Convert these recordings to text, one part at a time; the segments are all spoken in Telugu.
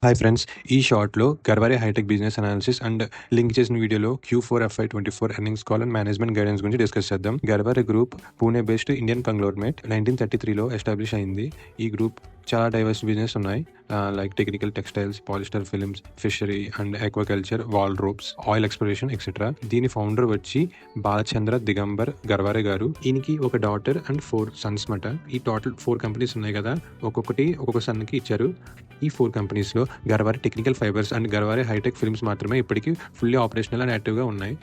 హాయ్ ఫ్రెండ్స్, ఈ షార్ట్‌లో Garware hi tech business analysis and link చేసిన వీడియోలో Q4 FY24 earnings call and management guidance గురించి డిస్కస్ చేద్దాం. Garware group Pune based Indian conglomerate 1933లో ఎస్టాబ్లిష్ అయింది. ఈ గ్రూప్ చాలా డైవర్స్ బిజినెస్ ఉన్నాయి, like technical textiles, polyester films, fishery and aquaculture, wall ropes, oil exploration etcetera. దీని ఫౌండర్ వచ్చి బాలచంద్ర దిగంబర్ గర్వారే గారు. ఈయనకి ఒక డాటర్ అండ్ 4 సన్స్ మాట. ఈ టోటల్ 4 కంపెనీస్ ఉన్నాయి కదా, ఒక్కొక్క సన్కి ఇచ్చారు. ఈ 4 కంపెనీస్లో Garware technical fibres and Garware hitech films మాత్రమే ఇప్పటికీ ఫుల్లీ ఆపరేషనల్ అండ్ యాక్టివ్గా ఉన్నాయి.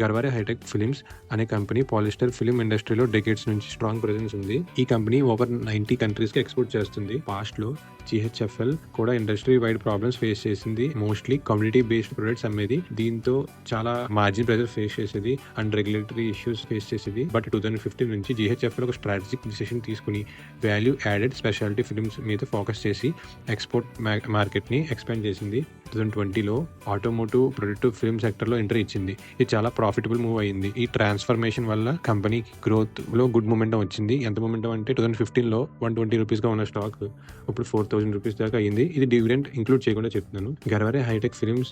గర్వారే హైటెక్ ఫిల్మ్స్ అనే కంపెనీ పాలిస్టర్ ఫిల్మ్ ఇండస్ట్రీలో డెకేడ్స్ నుంచి స్ట్రాంగ్ ప్రెజెన్స్ ఉంది. ఈ కంపెనీ ఓవర్ 90 కంట్రీస్కి ఎక్స్పోర్ట్ చేస్తుంది. పాస్ట్లో GHFL కూడా ఇండస్ట్రీ వైడ్ ప్రాబ్లమ్స్ ఫేస్ చేసింది. మోస్ట్లీ కమ్యూనిటీ బేస్డ్ ప్రొడక్ట్స్ అమ్మేది. దీంతో చాలా మార్జిన్ ప్రెజర్ ఫేస్ చేసేది అండ్ రెగ్యులేటరీ ఇష్యూస్ ఫేస్ చేసేది. బట్ 2015 నుంచి GHFL ఒక స్ట్రాటజిక్ డిసిషన్ తీసుకుని వాల్యూ యాడెడ్ స్పెషాలిటీ ఫిల్మ్స్ మీద ఫోకస్ చేసి ఎక్స్పోర్ట్ మార్కెట్ని ఎక్స్పాండ్ చేసింది. 2020లో ఆటోమోటివ్ ప్రొడక్టివ్ ఫిల్మ్ సెక్టర్లో ఎంట్రీ ఇచ్చింది. ఇది చాలా ప్రాఫిటబుల్ మూవ్ అయింది. ఈ ట్రాన్స్ఫర్మేషన్ వల్ల కంపెనీ గ్రోత్లో గుడ్ మొమెంటం వచ్చింది. ఎంత మొమెంటం అంటే 2015లో 120 రూపీస్గా ఉన్న స్టాక్ ఇప్పుడు 4000 రూపీస్ దాకా అయింది. ఇది డివిడెండ్ ఇంక్లూడ్ చేయకుండా చెప్తున్నాను. గర్వారే హైటెక్ ఫిల్మ్స్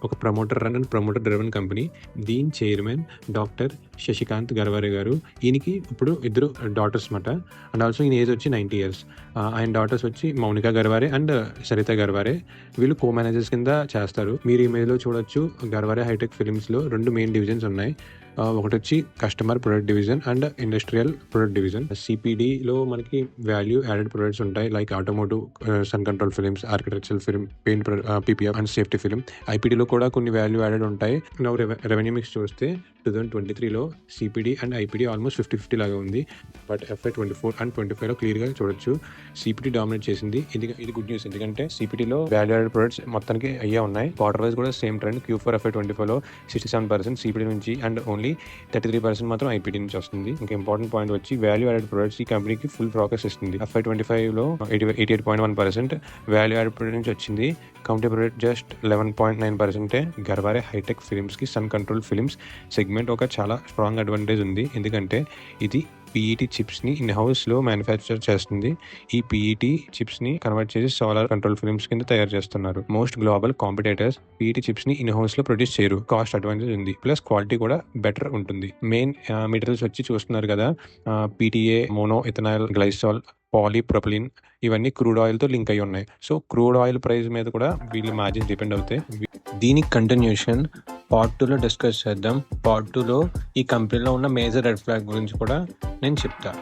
ఒక promoter run and promoter driven company. దీని చైర్మన్ డాక్టర్ శశికాంత్ గర్వారే గారు. ఈయనకి ఇప్పుడు 2 డాటర్స్ మాట. అండ్ ఆల్సో ఈయన ఏజ్ వచ్చి 90 years. ఆయన డాటర్స్ వచ్చి మౌనికా గర్వారే అండ్ సరిత గర్వారే. వీళ్ళు కో మేనేజర్స్ కింద చేస్తారు. మీరు ఇమేజ్లో చూడొచ్చు, గర్వారే హైటెక్ ఫిల్మ్స్లో 2 మెయిన్ డివిజన్స్ ఉన్నాయి. ఒకటి వచ్చి customer product division and industrial product division. CPDలో మనకి వాల్యూ యాడెడ్ ప్రొడక్ట్స్ ఉంటాయి, like automotive, sun control films, architectural film, paint, PPF and safety film. IPDలో కూడా కొన్ని వాల్యూ యాడెడ్ ఉంటాయి. రెవెన్యూ మిక్స్ చూస్తే 2023లో CPD అండ్ IPD ఆల్మోస్ట్ 50-50 లాగా ఉంది. బట్ FY24 అండ్ 25లో క్లియర్గా చూడొచ్చు CPD డామినేట్ చేసింది. ఇది గుడ్ న్యూస్, ఎందుకంటే CPDలో వాల్యూ యాడెడ్ ప్రొడక్ట్స్ మొత్తానికి అయ్యే ఉన్నాయి. క్వార్టర్ వైజ్ కూడా సేమ్ ట్రెండ్. Q4 FY24లో 67% CPD నుంచి అండ్ ఓన్లీ 33% మాత్రం IPD నుంచి వస్తుంది. ఇంకా ఇంపార్టెంట్ పాయింట్ వచ్చి వాల్యూ యాడెడ్ ప్రొడక్ట్స్ ఈ కంపెనీకి ఫుల్ ప్రోగ్రెస్ ఇస్తుంది. FY25లో 88.1% వాల్యూ యాడెడ్ ప్రొడక్ట్ నుంచి వచ్చింది. Counter product just 11.9%. Garware hi tech ఫిల్మ్స్కి సన్ కంట్రోల్ ఫిల్మ్స్ సెగ్మెంట్ ఒక చాలా స్ట్రాంగ్ అడ్వాంటేజ్ ఉంది, ఎందుకంటే ఇది PET చిప్స్ని ఇన్హౌస్లో మ్యానుఫ్యాక్చర్ చేస్తుంది. ఈ PET చిప్స్ని కన్వర్ట్ చేసి సోలార్ కంట్రోల్ ఫిల్మ్స్ కింద తయారు చేస్తున్నారు. మోస్ట్ గ్లోబల్ కాంపిటేటర్స్ PET చిప్స్ని ఇన్హౌస్లో ప్రొడ్యూస్ చేయరు. కాస్ట్ అడ్వాంటేజ్ ఉంది, ప్లస్ క్వాలిటీ కూడా బెటర్ ఉంటుంది. మెయిన్ మెటీరియల్స్ వచ్చి చూస్తున్నారు కదా, PTA, mono ethanol glycol, polypropylene, ఇవన్నీ క్రూడ్ ఆయిల్తో లింక్ అయి ఉన్నాయి. సో క్రూడ్ ఆయిల్ ప్రైస్ మీద కూడా వీళ్ళు మార్జిన్ డిపెండ్ అవుతాయి. దీనికి కంటిన్యూషన్ పార్ట్ 2లో డిస్కస్ చేద్దాం. పార్ట్ 2లో ఈ కంపెనీలో ఉన్న మేజర్ రెడ్ ఫ్లాగ్ గురించి కూడా నేను చెప్తాను.